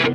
Hi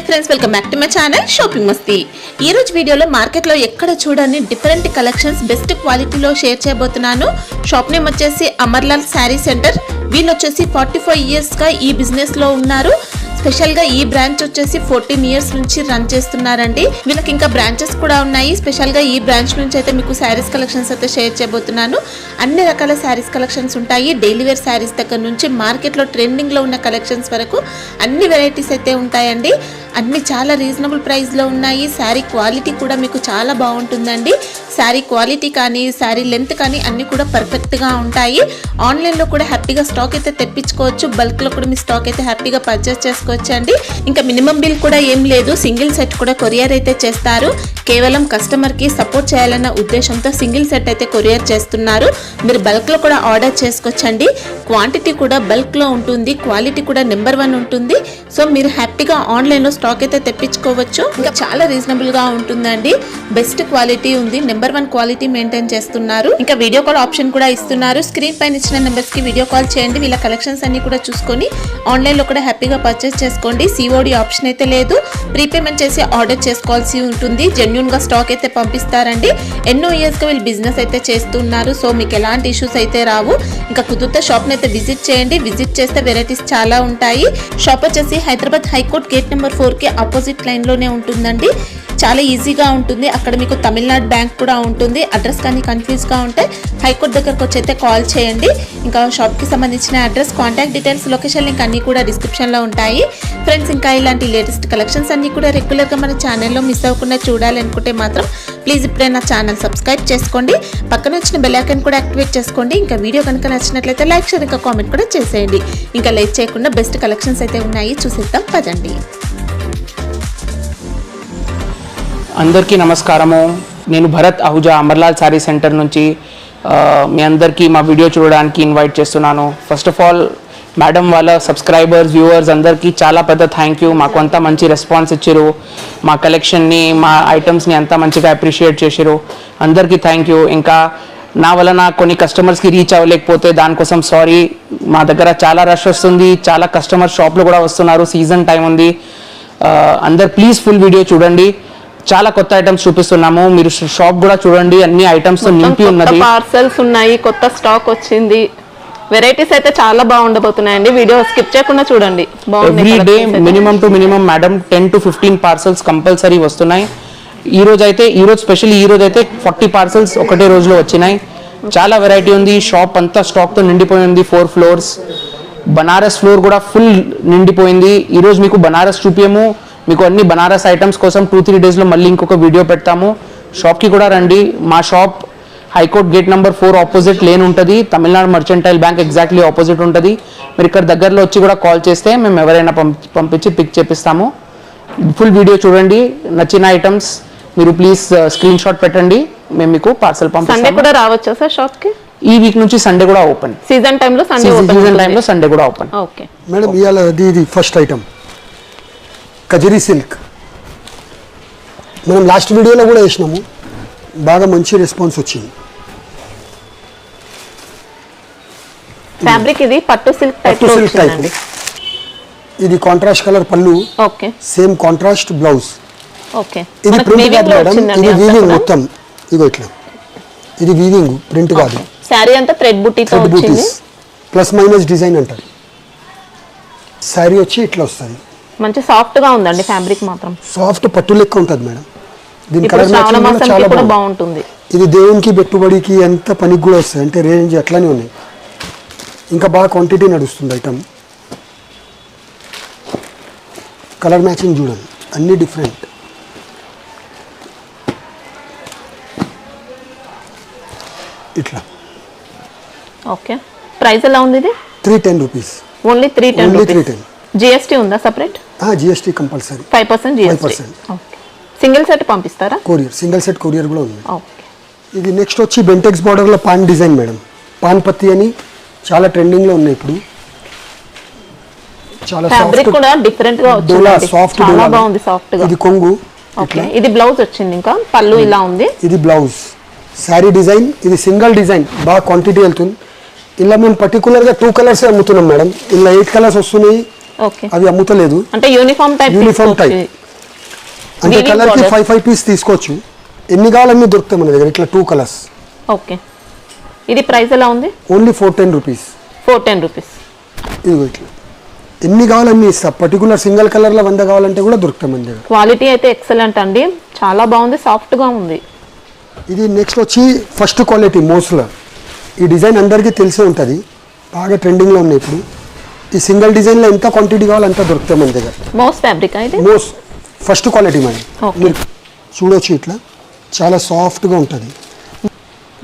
friends, welcome back to my channel shopping Masti. ఈ రోజు వీడియోలో మార్కెట్ లో ఎక్కడ చూడని డిఫరెంట్ కలెక్షన్స్ బెస్ట్ క్వాలిటీలో షేర్ చేయబోతున్నాను। షాప్ నేమ్ వచ్చేసి అమర్లాల్ శారీ సెంటర్। వీళ్ళు వచ్చేసి 45 ఇయర్స్ గా ఈ బిజినెస్ లో ఉన్నారు। స్పెషల్ గా ఈ బ్రాంచ్ వచ్చేసి 14 ఇయర్స్ నుంచి రన్ చేస్తున్నారండి। వీళ్ళకి ఇంకా బ్రాంచెస్ కూడా ఉన్నాయి। స్పెషల్ గా ఈ బ్రాంచ్ నుంచి అయితే మీకు శారీస్ కలెక్షన్స్ అయితే షేర్ చేయబోతున్నాను। అన్ని రకాల శారీస్ కలెక్షన్స్ ఉంటాయి। డైలీ వేర్ శారీస్ దగ్గర నుంచి మార్కెట్ లో ట్రెండింగ్ లో ఉన్న కలెక్షన్స్ వరకు అన్ని వెరైటీస్ అయితే ఉంటాయండి। అన్ని చాలా రీజనబుల్ ప్రైస్ లో ఉన్నాయి। శారీ క్వాలిటీ కూడా మీకు చాలా బాగుంటుందండి। శారీ క్వాలిటీ కానీ శారీ లెంత్ కానీ అన్ని కూడా పర్ఫెక్ట్ గా ఉంటాయి। ఆన్లైన్ లో కూడా హ్యాపీగా స్టాక్ అయితే తెప్పించుకోవచ్చు। బల్క్ లో కూడా మీ స్టాక్ అయితే హ్యాపీగా పర్చేస్ చేసుకోవచ్చండి। ఇంకా మినిమం బిల్ కూడా ఏం లేదు, సింగిల్ సెట్ కూడా కొరియర్ అయితే చేస్తారు। కేవలం కస్టమర్ కి సపోర్ట్ చేయాలన్న ఉద్దేశంతో సింగిల్ సెట్ అయితే కొరియర్ చేస్తున్నారు। మీరు బల్క్ లో కూడా ఆర్డర్ చేసుకోవచ్చండి। క్వాంటిటీ కూడా బల్క్ లో ఉంటుంది, క్వాలిటీ కూడా నెంబర్ 1 ఉంటుంది। సో మీరు హ్యాపీగా ఆన్లైన్ లో స్టాక్ అయితే తెప్పించుకోవచ్చు। ఇంకా చాలా రీజనబుల్ గా ఉంటుందండి। బెస్ట్ క్వాలిటీ ఉంది, నెంబర్ 1 క్వాలిటీ మెయింటైన్ చేస్తున్నారు। ఇంకా వీడియో కాల్ ఆప్షన్ కూడా ఇస్తున్నారు। స్క్రీన్ పైన ఇచ్చిన నెంబర్స్ కి వీడియో కాల్ చేయండి। వీళ్ళ కలెక్షన్స్ అన్ని కూడా చూసుకొని ఆన్లైన్ లో కూడా హ్యాపీగా పర్చేస్ చేసుకోండి। సిఓడి ఆప్షన్ అయితే లేదు, ప్రీపేమెంట్ చేసి ఆర్డర్ చేసుకోవాల్సి ఉంటుంది। జెన్యూన్ గా స్టాక్ అయితే పంపిస్తారండి। ఎన్నో ఇయర్స్ గా వీళ్ళు బిజినెస్ అయితే చేస్తున్నారు। సో మీకు ఎలాంటి ఇష్యూస్ అయితే రావు। ఇంకా కుదిరితే షాప్ ని అయితే విజిట్ చేయండి। విజిట్ చేస్తే వెరైటీస్ చాలా ఉంటాయి। షాప్ వచ్చేసి హైదరాబాద్ హైకోర్ట్ గేట్ నెంబర్ 4 కి ఆపోజిట్ లైన్ లోనే ఉంటుందండి। చాలా ఈజీగా ఉంటుంది। అక్కడ మీకు తమిళనాడు బ్యాంక్ కూడా ఉంటుంది। అడ్రస్ కానీ కన్ఫ్యూజ్ గా ఉంటే హైకోర్ట్ దగ్గరకు వచ్చి అయితే కాల్ చేయండి। ఇంకా షాప్ కి సంబంధించిన address, contact details, location link అన్ని కూడా డిస్క్రిప్షన్ లో ఉంటాయి ఫ్రెండ్స్। ఇంకా ఇలాంటి లేటెస్ట్ కలెక్షన్స్ అన్ని కూడా రెగ్యులర్ గా మన ఛానల్లో మిస్ అవ్వకుండా చూడాలనుకుంటే మాత్రం ప్లీజ్ ఇప్పుడే నా ఛానల్ సబ్స్క్రైబ్ చేసుకోండి। పక్కన వచ్చిన బెల్ ఐకాన్ కూడా యాక్టివేట్ చేసుకోండి। ఇంకా వీడియో కనుక నచ్చినట్లయితే లైక్, షేర్, ఇంకా కామెంట్ కూడా చేసేయండి। ఇంకా లేట్ చేయకుండా బెస్ట్ కలెక్షన్స్ అయితే ఉన్నాయి, చూసేద్దాం పదండి। అందరికీ నమస్కారము। నేను భరత్ అహుజా అమర్లాల్ శారీ సెంటర్ నుంచి మీ అందరికీ మా వీడియో చూడడానికి ఇన్వైట్ చేస్తున్నాను। ఫస్ట్ ఆఫ్ ఆల్ మేడం వాళ్ళ సబ్స్క్రైబర్స్, వ్యూవర్స్ అందరికీ చాలా పెద్ద థ్యాంక్ యూ। మాకు అంతా మంచి రెస్పాన్స్ ఇచ్చారు, మా కలెక్షన్ని, మా ఐటమ్స్ని అంతా మంచిగా అప్రిషియేట్ చేశారు। అందరికీ థ్యాంక్ యూ। ఇంకా నా వలన కొన్ని కస్టమర్స్కి రీచ్ అవ్వలేకపోతే దానికోసం సారీ। మా దగ్గర చాలా రష్ వస్తుంది, చాలా కస్టమర్ షాప్లో కూడా వస్తున్నారు, సీజన్ టైం ఉంది। అందరు ప్లీజ్ ఫుల్ వీడియో చూడండి। చాలా కొత్త ఐటమ్స్ చూపిస్తున్నాము, మీరు షాప్ కూడా చూడండి, అన్ని ఐటమ్స్ నింపి ఉన్నది। పార్సల్స్ ఉన్నాయి, కొత్త స్టాక్ వచ్చింది, వెరైటీస్ అయితే చాలా బాగుండబోతున్నాయండి। వీడియో స్కిప్ చేయకుండా చూడండి। Every day minimum to minimum madam 10 to 15 parcels compulsory వస్తున్నాయి। ఈ రోజు స్పెషల్లీ ఈ రోజు అయితే 40 పార్సల్స్ ఒకటే రోజులో వచ్చినాయి। చాలా వెరైటీ ఉంది, షాప్ అంతా స్టాక్ తో నిండిపోయింది। 4 ఫ్లోర్స్, బనారస్ ఫ్లోర్ కూడా ఫుల్ నిండిపోయింది। ఈ రోజు మీకు బనారస్ చూపియము, మీకు అన్ని బనారస్ ఐటమ్స్ కోసం 2-3 డేస్లో మళ్ళీ ఇంకొక వీడియో పెడతాము। షాప్కి కూడా రండి। మా shop high court gate number 4 opposite lane ఉంటుంది, Tamil Nadu mercantile bank exactly opposite ఉంటుంది। మీరు ఇక్కడ దగ్గరలో వచ్చి కూడా కాల్ చేస్తే మేము ఎవరైనా పంపించి పిక్ చేపిస్తాము। ఫుల్ వీడియో చూడండి, నచ్చిన ఐటమ్స్ మీరు ప్లీజ్ స్క్రీన్ షాట్ పెట్టండి, మేము మీకు పార్సల్ పంపిస్తాము। సండే కూడా రావచ్చా సార్ షాప్కి? ఈ వీక్ నుంచి సండే కూడా ఓపెన్, సీజన్ టైంలో సండే కూడా ఓపెన్। ఓకే మేడం, ఇవాళ ఇది ఫస్ట్ ఐటమ్ కజరీ సిల్క్। మనం లాస్ట్ వీడియోలో కూడా వేసినాము, బాగా మంచి రెస్పాన్స్ వచ్చింది। ఫ్యాబ్రిక్ ఇది పట్టు సిల్క్ టైప్ లో వచ్చిందండి। ఇది కాంట్రాస్ట్ కలర్ పళ్ళు, okay same contrast blouse. Okay ఇది ప్రింట్ కాదు మేడం, ఇది వీవింగ్ మొత్తం। ఇగో ఇట్లా ఇది వీవింగ్, ప్రింట్ కాదు। శారీ అంతా థ్రెడ్ బుట్టీతో వచ్చింది, ప్లస్ మైనస్ డిజైన్ అంటారు। శారీ వచ్చి ఇట్లా వస్తుంది, మంచి సాఫ్ట్ గా ఉందండి ఫ్యాబ్రిక్ మాత్రం। సాఫ్ట్ పట్టు లెక్క ఉంటుంది మేడం। దీని కలర్ మ్యాచింగ్ మ్యాచింగ్ చాలా కూడా బాగుంటుంది। ఇది దేవునికి పెట్టుబడికి ఎంత పనికి కూడా వస్తుంది, అంటే రేంజ్ అట్లానే ఉన్నాయి। ఇంకా బాగా క్వాంటిటీ నడుస్తుంది ఐటమ్। కలర్ మ్యాచింగ్ చూడండి, అన్ని డిఫరెంట్। ఇట్లా ఓకే, ప్రైస్ ఎలా ఉంది ఇది? 310 రూపీస్ ఓన్లీ 310 రూపీస్। 310 జిఎస్టీ ఉందా separate? GST compulsory 5% GST. Okay, single set పంపిస్తారా? కొరియర్, సింగిల్ సెట్ కొరియర్ కూడా ఉంది। ఓకే, ఇది నెక్స్ట్ వచ్చి బెంటెక్స్ బార్డర్లో పాన్ డిజైన్ మేడం। పాన్ పత్తి అని చాలా ట్రెండింగ్లో ఉన్నాయి ఇప్పుడు। చాలా ఫ్యాబ్రిక్ కూడా డిఫరెంట్ గా వచ్చింది, చాలా బాగుంది సాఫ్ట్ గా। ఇది కొంగు, ఓకే, ఇది బ్లౌజ్ వచ్చింది, ఇంకా పళ్ళు ఇలా ఉంది। ఇది బ్లౌజ్ శారీ డిజైన్ ఇది సింగిల్ డిజైన్ బాగా క్వాంటిటీ వెళ్తుంది. ఇలా మేము పర్టికులర్గా 2 కలర్స్ అమ్ముతున్నాం మేడం. ఇలా 8 కలర్స్ వస్తున్నాయి, ఓకే. అవి అమ్ముతలేదు. అంటే యూనిఫామ్ టైప్ అంటే కలర్కి 5 పీస్ తీసుకోవచ్చు. ఎన్ని కావాలన్నీ దొరుకుతాయి మన దగ్గర ఇట్లా 2 కలర్స్. ఓకే. ఇది ప్రైస్ ఎలా ఉంది? Only 410 rupees. 410 రూపీస్. ఇదిగో ఇట్లా ఎన్ని కావాలన్నీ ఇస్తా. పర్టికులర్ సింగిల్ కలర్లో 100 కావాలంటే కూడా దొరుకుతాయి మన దగ్గర. క్వాలిటీ అయితే ఎక్సలెంట్ అండి, చాలా బాగుంది, సాఫ్ట్గా ఉంది. ఇది నెక్స్ట్ వచ్చి ఫస్ట్ క్వాలిటీ మోస్లో. ఈ డిజైన్ అందరికీ తెలిసే ఉంటుంది, బాగా ట్రెండింగ్లో ఉన్నాయి ఇప్పుడు. ఈ సింగిల్ డిజైన్లో ఎంత క్వాంటిటీ కావాలో అంత దొరుకుతాయి మన దగ్గర. మోస్ ఫ్యాబ్రిక్ అయితే మోస్ ఫస్ట్ క్వాలిటీ మేడం. Okay. మీరు చూడొచ్చు ఇట్లా చాలా సాఫ్ట్గా ఉంటుంది.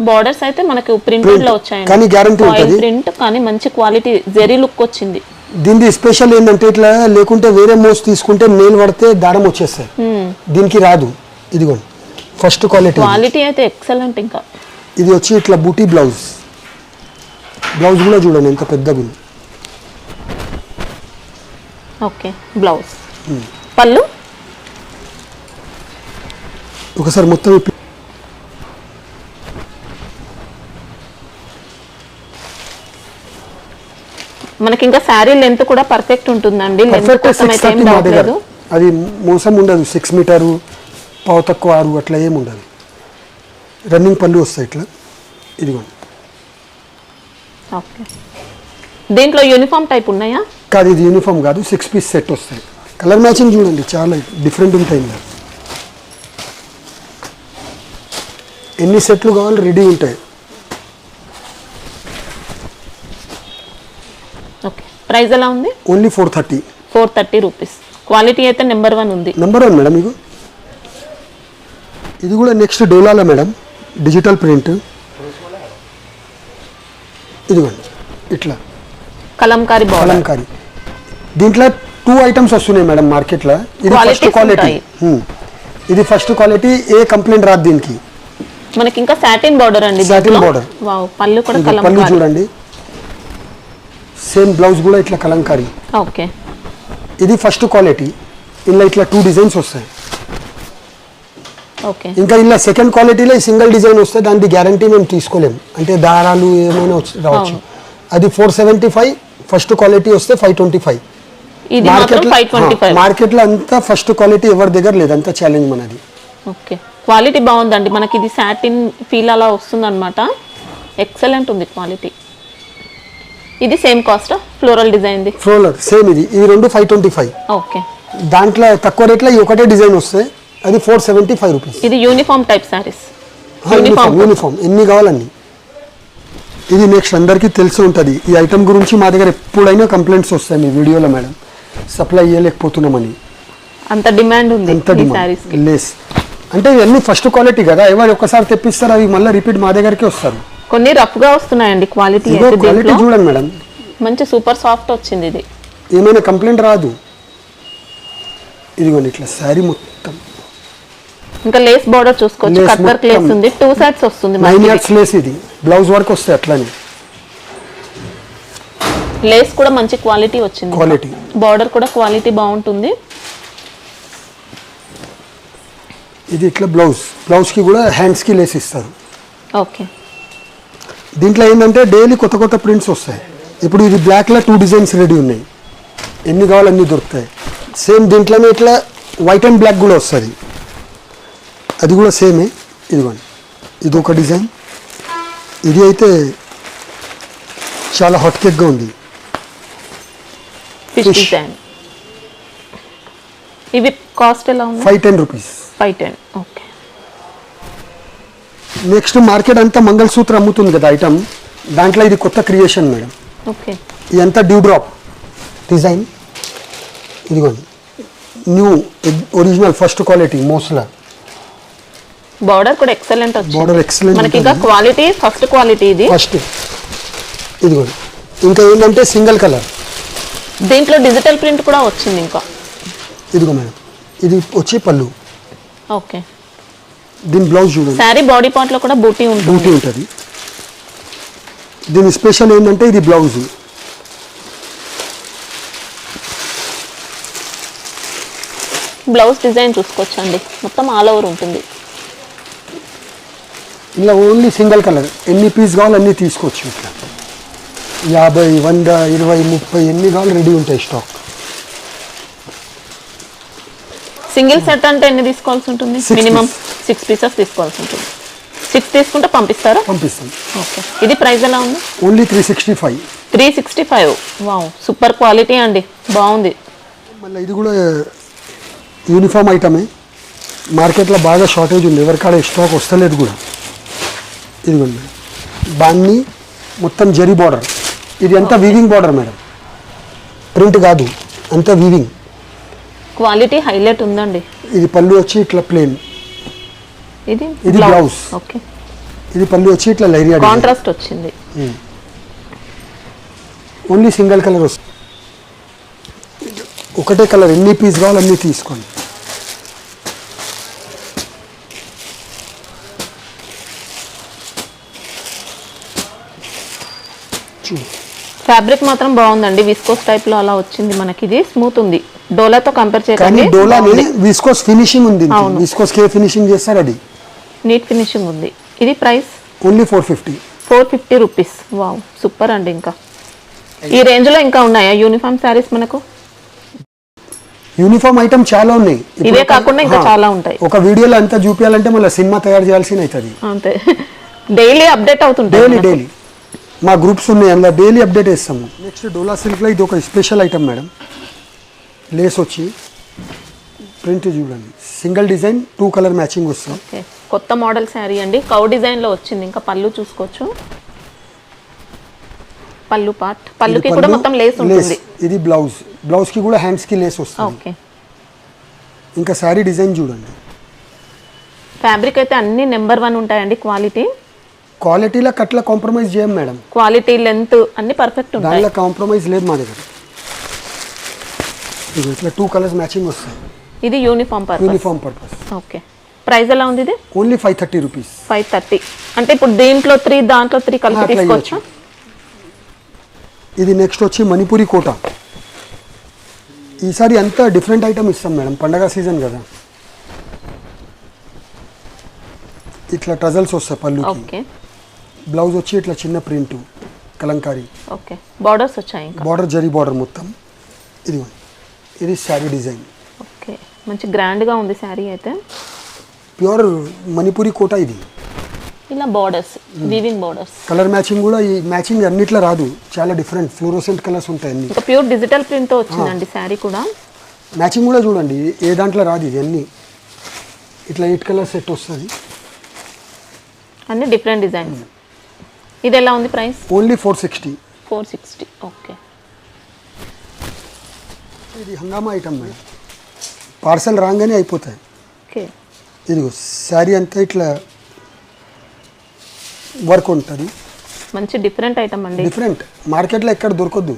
బార్డర్స్ అయితే మనకు ప్రింటెడ్ లో వచ్చాయండి, కానీ గ్యారంటీ ఉంటుంది. ప్రింట్ కానీ మంచి క్వాలిటీ జెరీ లుక్ వచ్చింది. దీనికి స్పెషల్ ఏంటంటే ఇట్లా లేకుంటే వేరే మోస్ తీసుకుంటే నేలు పడితే దారం వచ్చేస్తాయి, దీనికి రాదు. ఇదిగోండి ఫస్ట్ క్వాలిటీ. క్వాలిటీ అయితే ఎక్సలెంట్. ఇంకా ఇది వచ్చి ఇట్లా బూటీ బ్లౌజ్. బ్లౌజ్ కూడా చూడండి ఎంత పెద్దగా ఉంది. ఓకే. బ్లౌజ్ పళ్ళు ఒకసారి మొత్తం మనకి ఇంకా శారీ లెంత్ కూడా పర్ఫెక్ట్ ఉంటుందండి. లెంత్ కోసం అయితే ఏం డౌట్ లేదు. అది మోసం ఉండదు. 6 మీటరు పావు తక్కువ 6 అట్లా ఏమి ఉండదు. రన్నింగ్ పళ్ళు వస్తాయి ఇట్లా. ఇదిగోండి. ఓకే. దీంట్లో యూనిఫామ్ టైప్ ఉన్నాయా? కాదు, ఇది యూనిఫామ్ కాదు, 6 పీస్ సెట్ వస్తాయి. కలర్ మ్యాచింగ్ చూడండి చాలా డిఫరెంట్ ఉంటాయి. ఎన్ని సెట్లు కావాలి రెడీ ఉంటాయి. ఓకే. ప్రైస్ ఎలా ఉంది? ఓన్లీ 430. 430 రూపీస్. క్వాలిటీ అయితే నెంబర్ 1 ఉంది. Number 1 madam. మీకు ఇది కూడా నెక్స్ట్ డోలాలో మేడం, డిజిటల్ ప్రింట్. ఇదిగోండి ఇట్లా కలంకారీ బార్డర్. కలంకారీ. దీంట్లో 2 ఐటమ్స్ వస్తున్నాయి మేడం మార్కెట్లో. ఇది ఫస్ట్ క్వాలిటీ. ఇది ఫస్ట్ క్వాలిటీ, ఏ కంప్లైంట్ రాదు దీనికి. మనకి ఇంకా సాటిన్ బార్డర్ అండి. Satin border. వావ్. పళ్ళు కూడా పళ్ళు కలంకారీ. చూడండి. సేమ్ బ్లౌజ్ కూడా ఇట్లా కలంకారీ. ఓకే. ఇది ఫస్ట్ క్వాలిటీ. ఇలా ఇట్లా 2 డిజైన్స్ వస్తాయి. ఓకే. ఇంకా ఇలా సెకండ్ క్వాలిటీలో సింగిల్ డిజైన్ వస్తే దానికి గ్యారంటీ మేము తీసుకోలేము, అంటే దారాలు ఏమైనా రావచ్చు. అది 475. ఫస్ట్ క్వాలిటీ వస్తే 525. ఇది మాత్రం 525. మార్కెట్లో అంతా ఫస్ట్ క్వాలిటీ ఎవరి దగ్గర లేదు, అంతా ఛాలెంజ్ మనది. ఓకే. క్వాలిటీ బాగుందండి, మనకి ఇది సాటిన్ ఫీల్ అలా వస్తుంది అనమాట. ఎక్సలెంట్ ఉంది క్వాలిటీ. ఇది same cost floral design the. Floral same ఇది. ఈ రెండు 525. ఓకే. దాంట్లో తక్కువ రేట్లో ఈ ఒకటే డిజైన్ వస్తాయి, అది 475 రూపీస్. ఇది యూనిఫామ్ టైప్ సారీస్. యూనిఫామ్ ఎన్ని కావాలన్నీ. ఇది నెక్స్ట్ అందరికీ తెలిసి ఉంటుంది. ఈ ఐటమ్ గురించి మా దగ్గర ఎప్పుడైనా కంప్లైంట్స్ వస్తాయి మీ వీడియోలో మేడం, సప్లై చేయలేకపోతున్నామని. అంత డిమాండ్ ఉంది ఈ సారీస్ కి. లెస్ అంటే ఇవన్నీ ఫస్ట్ క్వాలిటీ కదా, ఎవరు ఒక్కసారి తెప్పిస్తారు అవి మళ్ళీ రిపీట్ మా దగ్గరికి వస్తారు. కొన్ని రఫ్ గా వస్తున్నాయండి క్వాలిటీ. క్వాలిటీ చూడండి మేడం, మంచి సూపర్ సాఫ్ట్ వచ్చింది. ఇది ఏమైనా కంప్లైంట్ రాదు. ఇదిగోండి ఇట్లా శారీ మొత్తం. ఇంకా లేస్ బార్డర్ చూసుకోవచ్చు, కట్ వర్క్ లేస్ ఉంది. 2 సైడ్స్ వస్తుంది. 9 yards లేస్. ఇది బ్లౌజ్ వర్క్ వస్తాయి అట్లానే. లేస్ కూడా మంచి క్వాలిటీ వచ్చింది. క్వాలిటీ బార్డర్ కూడా క్వాలిటీ బాగుంటుంది. ఇది ఇట్లా బ్లౌజ్ కి కూడా హ్యాండ్స్ కి లేస్ ఇస్తారు. ఓకే. దీంట్లో ఏంటంటే డైలీ కొత్త కొత్త ప్రింట్స్ వస్తాయి. ఇప్పుడు ఇది బ్లాక్లో 2 డిజైన్స్ రెడీ ఉన్నాయి, ఎన్ని కావాలి అన్నీ దొరుకుతాయి. సేమ్ దీంట్లోనే ఇట్లా వైట్ అండ్ బ్లాక్ కూడా వస్తుంది, అది కూడా సేమే. ఇదిగోండి ఇది ఒక డిజైన్. ఇది అయితే చాలా హాట్ కేక్గా ఉంది. Fish design. ఇవి కాస్ట్ ఎలా ఉంది? 510 రూపీస్. 510. ఓకే. నెక్స్ట్ మార్కెట్ అంతా మంగళసూత్ర అమ్ముతుంది కదా ఐటమ్, దాంట్లో ఇది కొత్త క్రియేషన్ మేడం. ఓకే. ఇదంతా డ్యూ డ్రాప్ డిజైన్. ఇదిగోండి న్యూ ఒరిజినల్ ఫస్ట్ క్వాలిటీ మోస్లా. బార్డర్ కూడా ఎక్సలెంట్ వచ్చింది. Border excellent. మనకి ఇంకా క్వాలిటీ ఫస్ట్ క్వాలిటీ ఇది. ఫస్ట్ ఇదిగోండి. ఇంకా ఏంటంటే సింగిల్ కలర్. దీంట్లో డిజిటల్ ప్రింట్ కూడా వచ్చింది. ఇంకా ఇదిగో మేడం, ఇది వచ్చి పళ్ళు. ఓకే. దీని బ్లౌజ్ చూడండి. శారీ బాడీ పార్ట్ లో కూడా బూటీ ఉంటుంది. దీని స్పెషల్ ఏంటంటే ఇది బ్లౌజ్. బ్లౌజ్ డిజైన్ చూసుకోవచ్చండి, మొత్తం ఆల్ ఓవర్ ఉంటుంది. ఇలా ఓన్లీ సింగిల్ కలర్, ఎన్ని పీస్ కావాలి అన్నీ తీసుకోవచ్చు. ఇట్లా 50, 100, 20, 30 ఎన్ని కావాలి రెడీ ఉంటాయి స్టాక్. సింగిల్ సెట్ అంటే ఎన్ని తీసుకోవాల్సి ఉంటుంది? Six మినిమం 6 పీసెస్ తీసుకోవాల్సి ఉంటుంది. 6 తీసుకుంటే పంపిస్తారా? పంపిస్తాం. ఓకే. ఇది ప్రైస్ ఎలా ఉంది? ఓన్లీ 365. 365. వావ్, సూపర్ క్వాలిటీ అండి, బాగుంది. మళ్ళీ ఇది కూడా యూనిఫామ్ ఐటమే, మార్కెట్లో బాగా షార్టేజ్ ఉంది, ఎవరికాడ స్టాక్ వస్తలేదు కూడా. ఇదిగోండి బాన్ని మొత్తం జరీ బార్డర్, ఇది అంతా వీవింగ్ బార్డర్ మేడం, ప్రింట్ కాదు, అంతా వీవింగ్. క్వాలిటీ హైలైట్ ఉందండి. ఇది పళ్ళు వచ్చి ఇట్లా ప్లేన్, ఇది ఇది బ్లౌజ్. ఓకే. ఇది పళ్ళు వచ్చి ఇట్లా లైరియా కాంట్రాస్ట్ వచ్చింది. ఓన్లీ సింగిల్ కలర్ వస్తుంది, ఒకటే కలర్, ఎన్ని పీస్ కావాలి అన్నీ తీసుకోండి. ఫ్యాబ్రిక్ మాత్రం బాగుందండి, విస్కోస్ టైప్ లో అలా వచ్చింది మనకి. ఇది స్మూత్ ఉంది, డోలాతో కంపేర్ కానీ చేయకండి. డోలాని విస్కోస్ ఫినిషింగ్ ఉంది, విస్కోస్ కే ఫినిషింగ్ చేస్తారు, అది నీట్ ఫినిషింగ్ ఉంది. ఇది price only 450. 450 rupees. Wow, super అండి. ఇంకా ఈ రేంజ్ లో ఇంకా ఉన్నాయా యూనిఫామ్ శారీస్ మనకు? యూనిఫామ్ ఐటమ్ చాలా ఉన్నాయి, ఇవే కాకుండా ఇంకా చాలా ఉంటాయి. ఒక వీడియోలో అంతా చూపించాలంటే మళ్ళీ సినిమా తయారు చేయాల్సి అవుతుంది. అంతే, డైలీ అప్డేట్ అవుతుంటాయి. డైలీ మా గ్రూప్స్ ఉన్నాయి, అందులో డైలీ అప్డేట్ చేస్తాము. నెక్స్ట్ డోలా సిల్క్లో ఇది ఒక స్పెషల్ ఐటమ్ మేడం, లేస్ వచ్చి ప్రింట్ చూడండి, సింగిల్ డిజైన్ 2 కలర్ మ్యాచింగ్ వస్తుంది. ఓకే, కొత్త మోడల్ శారీ అండి, కౌ డిజైన్ లో వచ్చింది. ఇంకా పళ్ళు చూసుకోవచ్చు, పళ్ళు పార్ట్, పళ్ళుకి కూడా మొత్తం లేస్ ఉంటుంది. ఇది బ్లౌజ్, బ్లౌజ్ కి కూడా హ్యాండ్స్ కి లేస్ వస్తుంది. ఓకే. ఇంకా శారీ డిజైన్ చూడండి. ఫ్యాబ్రిక్ అయితే అన్ని నెంబర్ 1 ఉంటాయండి. క్వాలిటీలో కట్ల కాంప్రమైజ్ చేయం మేడం, క్వాలిటీ, లెంత్ అన్ని పర్ఫెక్ట్ ఉంటాయి. దానిలో కాంప్రమైజ్ లేదు మా దగ్గర. ఇది ఇట్లా 2 కలర్స్ మ్యాచింగ్ వస్తాయి. ఇది యూనిఫామ్ పర్పస్. ఓకే. ప్రైస్ ఎలా ఉంది? ఇది ఓన్లీ 530 రూపీస్. 530. అంటే ఇప్పుడు దీంట్లో 3, దాంట్లో 3 కలిపి అట్లా తీసుకోవచ్చు. ఇది నెక్స్ట్ వచ్చి మణిపూరి కోట. ఈసారి అంతా డిఫరెంట్ ఐటమ్ ఇస్తాం మేడం, పండగ సీజన్ కదా. ఇట్లా టజల్స్ వస్తాయి పళ్ళుకి. ఓకే. బ్లౌజ్ వచ్చి ఇట్లా చిన్న ప్రింట్ కలంకారీ. ఓకే, బార్డర్స్ వచ్చాయి. ఇంకా బార్డర్ జరీ బార్డర్ మొత్తం. ఇది శారీ డిజైన్. ఓకే, మంచి గ్రాండ్ గా ఉంది శారీ అయితే. ప్యూర్ మణిపూరి కోట. ఇది ఇలా borders, weaving borders. Colour matching కూడా ఈ మ్యాచింగ్ అన్నిట్లో రాదు, చాలా డిఫరెంట్ ఫ్లోరోసెంట్ కలర్స్ ఉంటాయి అన్ని. ఇంకా ప్యూర్ డిజిటల్ ప్రింట్ తో వచ్చిందండి శారీ కూడా. మ్యాచింగ్ కూడా చూడండి, ఏ దాంట్లో రాదు ఇది అన్ని. ఇట్లా 8 కలర్ సెట్ వస్తుంది, అన్ని డిఫరెంట్ డిజైన్స్. ఇది ఎలా ఉంది ప్రైస్? ఓన్లీ 460. 460. ఓకే. ఇది హంగామా ఐటమ్ మేడం, పార్సల్ రాగానే అయిపోతాయి. ఓకే. ఇదిగో శారీ అంతా ఇట్లా వర్క్ ఉంటుంది, మంచి డిఫరెంట్ ఐటమ్ అండి. డిఫరెంట్, మార్కెట్లో ఎక్కడ దొరకదు.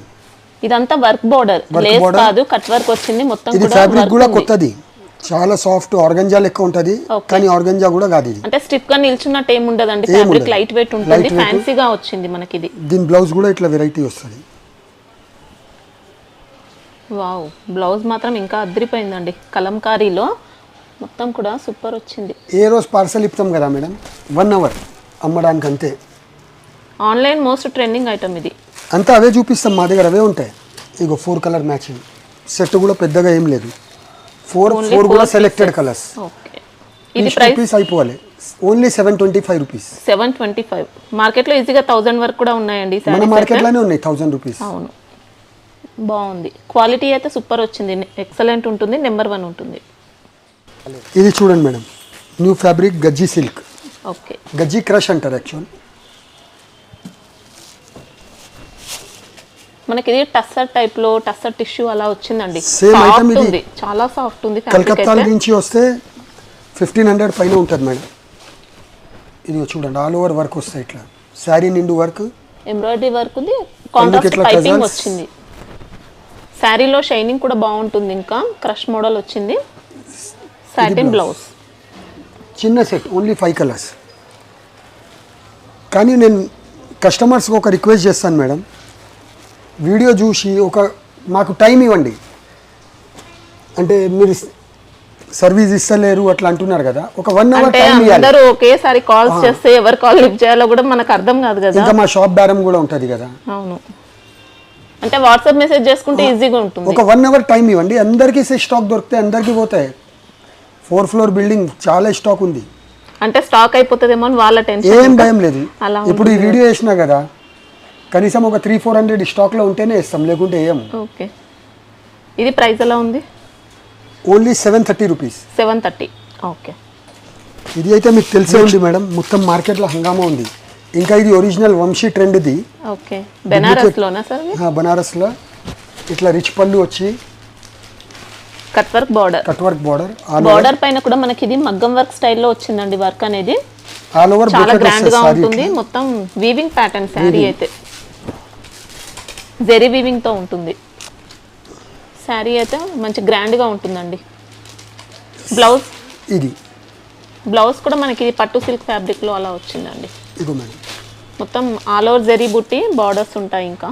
ఇదంతా వర్క్ బోర్డర్, లేస్ కాదు, కట్ వర్క్ వచ్చింది మొత్తం. ఇది ఫ్యాబ్రిక్ కూడా కొత్తది, చాలా సాఫ్ట్, ఆర్గంజా లెక్క ఉంటది, కానీ ఆర్గంజా కూడా కాదు ఇది. అంటే స్టిఫ్ గా నిల్చున్నట్టు ఏమి ఉండదండి, ఫ్యాబ్రిక్ లైట్ వెయిట్ ఉంటుంది, ఫ్యాన్సీగా వచ్చింది మనకి ఇది. దీని బ్లౌజ్ కూడా ఇట్లా వెరైటీ వస్తుంది. వావ్, బ్లౌజ్ మాత్రం ఇంకా అదిరిపోయిందండి, కలంకారీలో మొత్తం కూడా సూపర్ వచ్చింది. ఏ రోజు పార్సల్ ఇస్తాం కదా మేడం, 1 అవర్ అమ్మడానికి అంతే. ఆన్లైన్ మోస్ట్ ట్రెండింగ్ ఐటమ్ ఇది. అంతా అవే చూపిస్తాం, మా దగ్గర అవే ఉంటాయి. ఇగో 4 కలర్ మ్యాచింగ్ సెట్ కూడా పెద్దగా ఏం లేదు, 4 కూడా సెలెక్టెడ్ కలర్స్. ఓకే. ఇది ప్రైస్ అయిపోవాలి. Only 725 rupees. 725. మార్కెట్లో ఈజీగా 1000 వరకు కూడా ఉన్నాయండి. మన మార్కెట్లోనే ఉన్నాయి 1000 రూపీస్. అవును, బాగుంది. క్వాలిటీ అయితే సూపర్ వచ్చింది, ఎక్సలెంట్ ఉంటుంది, నెంబర్ 1 ఉంటుంది. ఇది చూడండి మేడం, న్యూ ఫ్యాబ్రిక్ గజ్జి సిల్క్. ఓకే. గజ్జి క్రష్ అంటారు యాక్చువల్. మనకి ఇది టస్సర్ టైప్ లో, టస్సర్ టిష్యూ అలా వచ్చిందండి. సేమ్ ఐటమ్ ఇది, ఉంది, చాలా సాఫ్ట్ ఉంది. కలకత్తా నుంచి వస్తే 1500 పైన ఉంటుంది మేడం. ఇది చూడండి, ఆల్ ఓవర్ వర్క్ వస్తాయి ఇట్లా, శారీ నిండు వర్క్, ఎంబ్రాయిడరీ వర్క్ ఉంది, కాంట్రాస్ట్ పైపింగ్ వచ్చింది. శారీలో షైనింగ్ కూడా బాగుంటుంది. ఇంకా క్రష్ మోడల్ వచ్చింది, సాటిన్ బ్లౌజ్. చిన్న సెట్, ఓన్లీ 5 కలర్స్. కానీ నేను కస్టమర్స్కి ఒక రిక్వెస్ట్ చేస్తాను మేడం, వీడియో చూసి మాకు టైం ఇవ్వండి. అంటే మీరు సర్వీస్ ఇస్తలేరు అట్లా అంటున్నారు కదా, ఒక 1 అవర్ అంటే టైం ఇవ్వాలి. అందరూ ఒకేసారి కాల్స్ చేస్తే ఎవరు కాల్ లిఫ్ట్ చేయాలో కూడా మనకు అర్థం కాదు కదా. ఇంకా మా షాప్ బేరం కూడా ఉంటుంది కదా. అవును, అంటే వాట్సాప్ మెసేజ్ చేసుకుంటే ఈజీగా ఉంటుంది. ఒక 1 అవర్ టైం ఇవ్వండి, అందరికీ స్టాక్ దొరికితే అందరికీ పోతాయి. 4th ఫ్లోర్ బిల్డింగ్ చాలా స్టాక్ ఉంది. అంటే స్టాక్ అయిపోతుందేమో అని వాళ్ళ టెన్షన్. ఏం భయం లేదు. అలా ఇప్పుడు ఈ వీడియో వేసినా కదా, కనీసం ఒక 300-400 స్టాక్లో ఉంటేనే ఇస్తాం, లేకుంటే ఏం. ఓకే, ఇది ప్రైస్ ఎలా ఉంది? Only 730 rupees. 730. ఓకే, ఇది అయితే మీకు తెలిసే ఉంది మేడం, మొత్తం మార్కెట్లో హంగామా ఉంది. ఇంకా ఇది ఒరిజినల్ వంశీ ట్రెండ్ది. ఓకే, బెనారస్లోనా సార్? బనారస్లో ఇట్లా రిచ్ పళ్ళు వచ్చి కట్ వర్క్ బార్డర్, బార్డర్ పైన కూడా మనకి ఇది మగ్గం వర్క్ స్టైల్లో వచ్చిందండి. వర్క్ అనేది ఆల్ ఓవర్ చాలా గ్రాండ్ గా ఉంటుంది. మొత్తం వీవింగ్ ప్యాటర్న్ శారీ అయితే జెరీ వీవింగ్ తో ఉంటుంది. శారీ అయితే మంచి గ్రాండ్ గా ఉంటుందండి. బ్లౌజ్ కూడా మనకి ఇది పట్టు సిల్క్ ఫ్యాబ్రిక్ లో అలా వచ్చిందండి. ఇగో మేడం, మొత్తం ఆల్ ఓవర్ జెరీ బుట్టి బార్డర్స్ ఉంటాయి. ఇంకా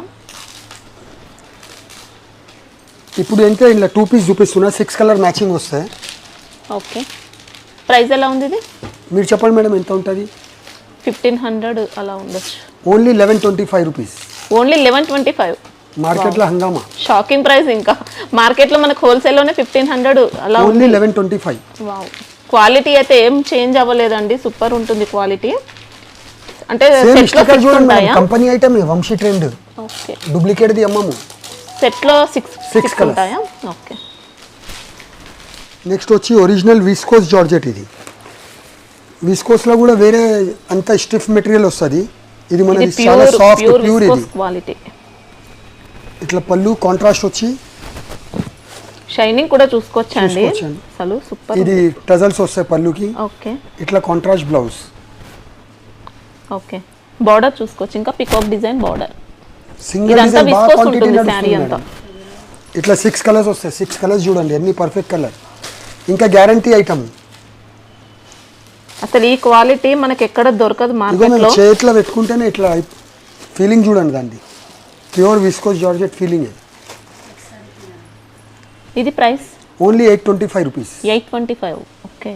ఇప్పుడు ఎంత ఇలా 2 పీస్ చూపిస్తున్నా, 6 కలర్ మ్యాచింగ్ వస్తాయి. ఓకే, ప్రైస్ ఎలా ఉంది ఇది? మీరు చెప్పండి మేడం, ఎంత ఉంటుంది? 1500 అలా ఉండొచ్చు. Only 1125 rupees. ఓన్లీ 1125. మార్కెట్లో హంగామా, షాకింగ్ ప్రైస్. ఇంకా మార్కెట్లో మనకు హోల్సేల్లోనే 1500 అలా. ఓన్లీ 1125. వావ్, క్వాలిటీ అయితే ఏం చేంజ్ అవ్వలేదండి, సూపర్ ఉంటుంది క్వాలిటీ. అంటే company item Vamshi trend. Okay, duplicate ది అమ్మము. సెట్లో 6 ఉంటాయా? ఓకే. నెక్స్ట్ వచ్చి ఒరిజినల్ విస్కోస్ జార్జెట్. ఇది విస్కోస్లో కూడా వేరే అంత స్టిఫ్ మెటీరియల్ వస్తుంది. ఇది మనది చాలా సాఫ్ట్ ప్యూర్. ఇది క్వాలిటీ. ఇట్లా పళ్ళు కాంట్రాస్ట్ వచ్చి షైనింగ్ కూడా చూసుకోవచ్చండి అసలు సూపర్. ఇది టజల్స్ వస్తాయి పళ్ళుకి. ఓకే, ఇట్లా కాంట్రాస్ట్ బ్లౌజ్. ఓకే, బార్డర్ చూసుకోవచ్చు. ఇంకా peacock design border. Single design బాగా క్వాంటిటీ నడుస్తుంది. ఇట్లా 6 కలర్స్ వస్తాయి. 6 కలర్స్ చూడండి, అన్ని పర్ఫెక్ట్ కలర్. ఇంకా గ్యారంటీ ఐటమ్. అసలు ఈ క్వాలిటీ మనకి ఎక్కడ దొరకదు మార్కెట్లో. చేతిలో పెట్టుకుంటేనే ఇట్లా ఫీలింగ్ చూడండి దాన్ని. Pure viscose georgette feeling. ఇది ప్రైస్ ఓన్లీ 825 రూపీస్. 825. ఓకే,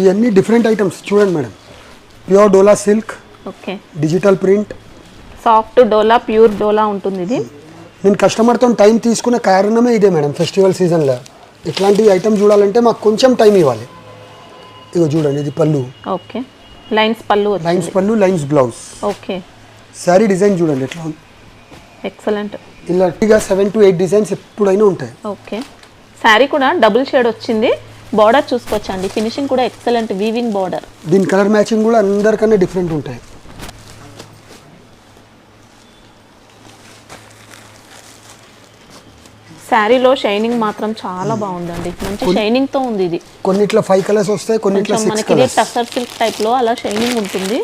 ఇవన్నీ డిఫరెంట్ ఐటమ్స్ చూడండి madam. Pure dola silk. Okay, digital print, soft dola, pure dola ఉంటుంది ఇది. నేను కస్టమర్తో టైం తీసుకునే కారణమే ఇదే మేడం. ఫెస్టివల్ సీజన్లో ఇట్లాంటి ఐటమ్ చూడాలంటే మాకు కొంచెం టైం ఇవ్వాలి. ఇగో చూడండి, ఇది పళ్ళు. ఓకే, లైన్స్ పళ్ళు. Lines blouse. Okay, sari design చూడండి ఎట్లా ఉంది. ఎక్సలెంట్. ఇలాంటిగా 7 to 8 డిజైన్స్ ఎప్పుడైనా ఉంటాయి. ఓకే, శారీ కూడా డబుల్ షేడ్ వచ్చింది. బార్డర్ చూసుకోవచ్చండి, ఫినిషింగ్ కూడా ఎక్సలెంట్ వీవింగ్ బార్డర్. దీని కలర్ మ్యాచింగ్ కూడా అందరికన్నా డిఫరెంట్ ఉంటాయి. శారీలో షైనింగ్ మాత్రం చాలా బాగుందండి, మంచి షైనింగ్ తో ఉంది. ఇది కొన్నిట్లో 5 కలర్స్ వస్తాయి, కొన్నిట్లో 6 కలర్స్. టసర్ సిల్క్ టైప్ లో అలా షైనింగ్ ఉంటుంది.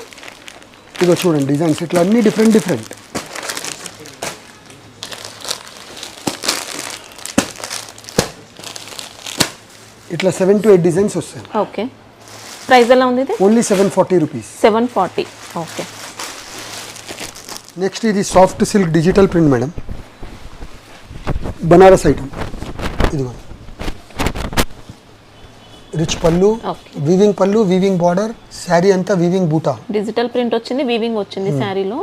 ఇగో చూడండి డిజైన్స్ ఇట్లా అన్ని డిఫరెంట్. ఇట్లా 7 to 8 డిజైన్స్ వస్తాయి. ఓకే, ప్రైస్ ఎలా ఉంది ఇది? Only 740 rupees. 740. ఓకే, నెక్స్ట్ ఇది soft silk digital print madam, Banaras item. ఇదిగో రిచ్ పళ్ళు, వీవింగ్ పళ్ళు, వీవింగ్ బార్డర్, శారీ అంతా వీవింగ్ బూటా. డిజిటల్ ప్రింట్ వచ్చింది, వీవింగ్ వచ్చింది శారీలో.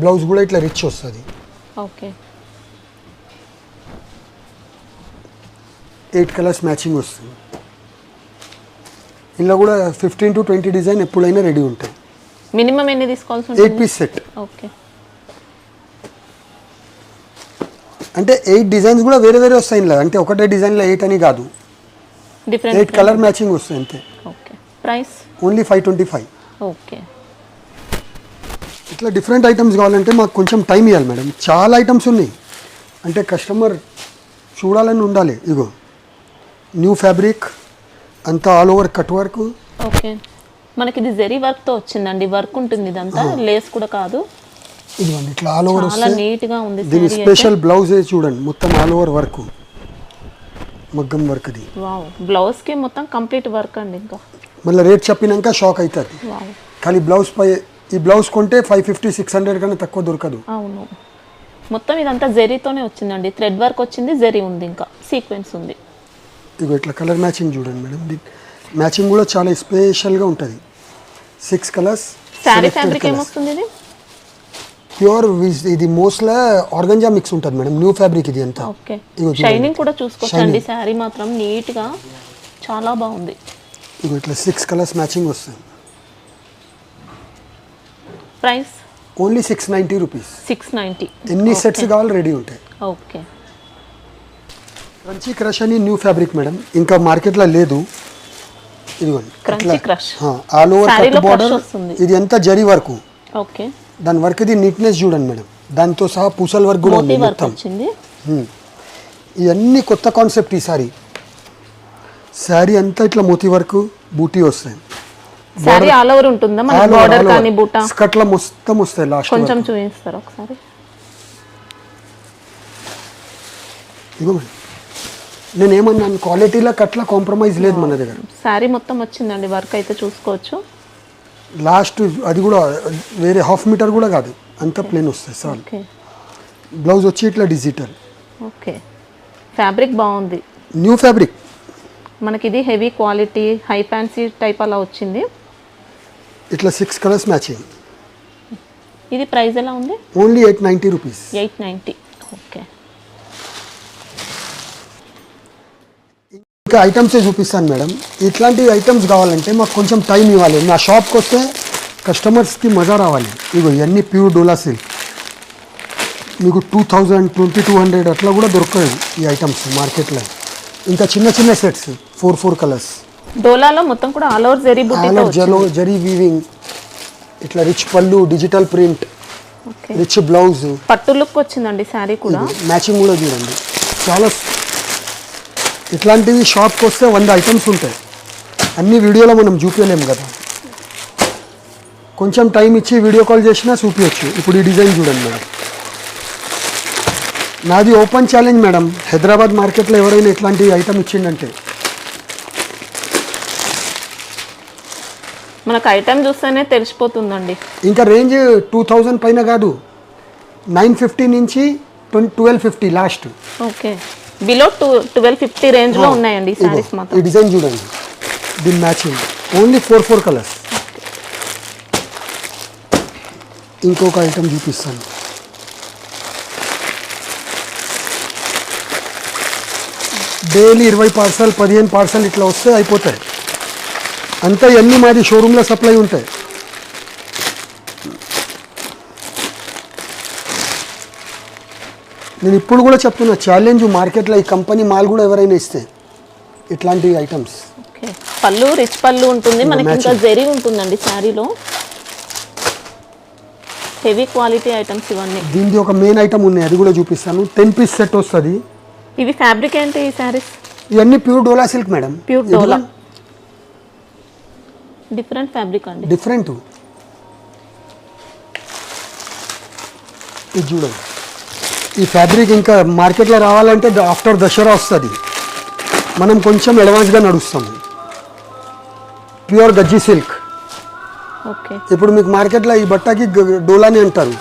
బ్లౌజ్ కూడా ఇట్లా రిచ్ వస్తుంది. ఓకే, 8 కలర్స్ మ్యాచింగ్ వస్తుంది. ఇందులో కూడా 15 to 20 డిజైన్ ఎప్పుడైనా రెడీ ఉంటాయి. మినిమం ఎన్ని తీసుకోవాల్సి ఉంటుంది? 8 పీస్ సెట్. ఓకే, అంటే 8 డిజైన్స్ కూడా వేరే వస్తాయి ఇందులో. అంటే ఒకటే డిజైన్లో 8 అని కాదు, డిఫరెంట్ 8 కలర్ మ్యాచింగ్ వస్తాయి అంతే. Okay, price only 525. ఓకే, ఇట్లా డిఫరెంట్ ఐటమ్స్ కావాలంటే మాకు కొంచెం టైం ఇవ్వాలి మేడం. చాలా ఐటమ్స్ ఉన్నాయి, అంటే కస్టమర్ చూడాలని ఉండాలి. ఇగో న్యూ ఫ్యాబ్రిక్ అంతా all over cut work. Okay, మనకి ఇది జెరీ వర్క్ తో వచ్చిందండి. వర్క్ ఉంటుంది, ఇదంతా లేస్ కూడా కాదు. ఇదిగోండి ఇట్లా ఆల్ ఓవర్ చాలా నీట్ గా ఉంది. దీని స్పెషల్ బ్లౌజ్ చూడండి, మొత్తం ఆల్ ఓవర్ వర్క్, మగ్గం వర్క్. ఇది వావ్, బ్లౌజ్ కి మొత్తం కంప్లీట్ వర్క్ అండి. ఇంకా మళ్ళీ రేట్ చెప్పినాక షాక్ అవుతుంది. వావ్, కానీ బ్లౌజ్ పై ఈ బ్లౌజ్ కొంటే 550-600 కన్నా తక్కువ దొరకదు. అవును, మొత్తం ఇదంతా జెరీతోనే వచ్చిందండి, థ్రెడ్ వర్క్ వచ్చింది, జెరీ ఉంది, ఇంకా సీక్వెన్స్ ఉంది. ఇగో ఇట్లా కలర్ మ్యాచింగ్ చూడండి మేడం, మ్యాచింగ్ కూడా చాలా స్పెషల్గా ఉంటుంది. 6 కలర్స్. శారీ ఫ్యాబ్రిక్ ఏమొస్తుంది ఇది? ప్యూర్ ఇది మోస్ట్లా ఆర్గంజా మిక్స్ ఉంటుంది మేడం, న్యూ ఫ్యాబ్రిక్ ఇది అంతా. ఓకే, షైనింగ్ కూడా చూసుకోవచ్చండి, శారీ మాత్రం నీట్గా చాలా బాగుంది. ఇగో ఇట్లా 6 కలర్స్ మ్యాచింగ్ వస్తుంది. Price only 690 rupees. 690. ఎన్ని సెట్స్ కావాలి రెడీ ఉంటాయి. ఓకే, క్రంచీ క్రష్ అని న్యూ ఫ్యాబ్రిక్ మేడం, ఇంకా మార్కెట్లో లేదు. ఇదిగోండి క్రంచీ క్రష్ ఆల్ ఓవర్ శారీలో కట్ బార్డర్. వస్తుంది. ఇది ఎంత జరీ వర్క్, ఓకే, దాని వర్క్ ఇది నీట్నెస్ చూడండి మేడం, దాంతో సహా పూసల వర్క్ కూడా ఉంది మోతీ వర్క్ మొత్తం. వచ్చింది. ఇవన్నీ కొత్త కాన్సెప్ట్ ఈ సారీ. శారీ అంతా ఇట్లా మోతీ వర్క్ బూటీ వస్తాయి. శారీ ఆల్ ఓవర్ ఉంటుందా మన బార్డర్ కానీ బూటా? స్కర్ట్ల మొత్తం వస్తాయి లాస్ట్. కొంచెం చూపిస్తారు ఒకసారి. ఇగో మేడం, నేను ఏమన్నాను, క్వాలిటీలో కట్ల కాంప్రమైజ్ లేదు మన దగ్గర. శారీ మొత్తం వచ్చిందండి, వర్క్ అయితే చూసుకోవచ్చు. లాస్ట్ అది కూడా వేరే హాఫ్ మీటర్ కూడా కాదు, అంత ప్లేన్ వస్తాయి సార్. ఓకే, బ్లౌజ్ వచ్చి ఇట్లా డిజిటల్. ఓకే, ఫ్యాబ్రిక్ బాగుంది, న్యూ ఫ్యాబ్రిక్. మనకి ఇది heavy quality high fancy type అలా వచ్చింది. ఇట్లా 6 కలర్స్ మ్యాచింగ్. ఇది ప్రైస్ ఎలా ఉంది? Only 890 rupees. 890. ఓకే, ఇంకా ఐటమ్సే చూపిస్తాను మేడం. ఇట్లాంటి ఐటమ్స్ కావాలంటే మాకు కొంచెం టైం ఇవ్వాలి. నా షాప్కి వస్తే కస్టమర్స్కి మజా రావాలి. ఇగో ఇవన్నీ ప్యూర్ డోలా సిల్క్, మీకు 2000, 2200 అట్లా కూడా దొరకదు ఈ ఐటమ్స్ మార్కెట్లో. ఇంకా చిన్న చిన్న సెట్స్ 4 కలర్స్. డోలాలో మొత్తం కూడా ఆల్ ఓవర్ జరీ బూటీతో జరీ వీవింగ్, ఇట్లా రిచ్ పళ్ళు, digital print, okay, rich blouse, పట్టు లుక్ వచ్చిందండి శారీ కూడా. మ్యాచింగ్ కూడా చూడండి చాలా. ఇట్లాంటివి షాప్కి వస్తే 100 ఐటమ్స్ ఉంటాయి, అన్ని వీడియోలో మనం చూపించలేము కదా. కొంచెం టైం ఇచ్చి వీడియో కాల్ చేసినా చూపించచ్చు. ఇప్పుడు ఈ డిజైన్ చూడండి మేడం, నాది ఓపెన్ ఛాలెంజ్ మేడం. హైదరాబాద్ మార్కెట్లో ఎవరైనా ఇట్లాంటి ఐటమ్ ఇచ్చిండంటే మనకు ఐటమ్ చూస్తేనే తెలిసిపోతుందండి. ఇంకా రేంజ్ 2000 పైన కాదు, 950 నుంచి 1250 లాస్ట్. ఓకే, బిలో 1250 రేంజ్ లో ఉన్నాయండి ఈ సారీస్ మాత్రం. ఈ డిజైన్ చూడండి, దీని మ్యాచింగ్ ఓన్లీ 4 కలర్స్. ఇంకొక ఐటమ్ చూపిస్తాను. డైలీ 20 పార్సల్ 15 పార్సల్ ఇట్లా వస్తే అయిపోతాయి. అంతా ఇవన్నీ మాది షోరూంలో సప్లై ఉంటాయి. నేను ఇప్పుడు కూడా చెప్తున్నా, ఛాలెంజ్ మార్కెట్లో ఈ కంపెనీ మాల్ కూడా ఎవరైనా ఇస్తే ఇట్లాంటి ఐటమ్స్. ఓకే, పళ్ళు రిచ్ పళ్ళు ఉంటుంది మనకి, ఇంకా జరీ ఉంటుందండి శారీలో. హెవీ క్వాలిటీ ఐటమ్స్ ఇవన్నీ. దీనికి ఒక మెయిన్ ఐటమ్ ఉన్నాయి, అది కూడా చూపిస్తాను. 10 పీస్ సెట్ వస్తుంది. ఇవి ఫ్యాబ్రిక్ ఏంటి ఈ శారీస్? ఇవన్నీ pure dola silk madam. Pure డోలా, డిఫరెంట్ ఫ్యాబ్రిక్ అండి, డిఫరెంట్. ఇది చూడండి, ఈ ఫ్యాబ్రిక్ ఇంకా మార్కెట్లో రావాలంటే ఆఫ్టర్ దసరా వస్తుంది. మనం కొంచెం అడ్వాన్స్గా నడుస్తాము. ప్యూర్ గజ్జి సిల్క్. ఓకే, ఇప్పుడు మీకు మార్కెట్లో ఈ బట్టకి డోలాని అంటారు.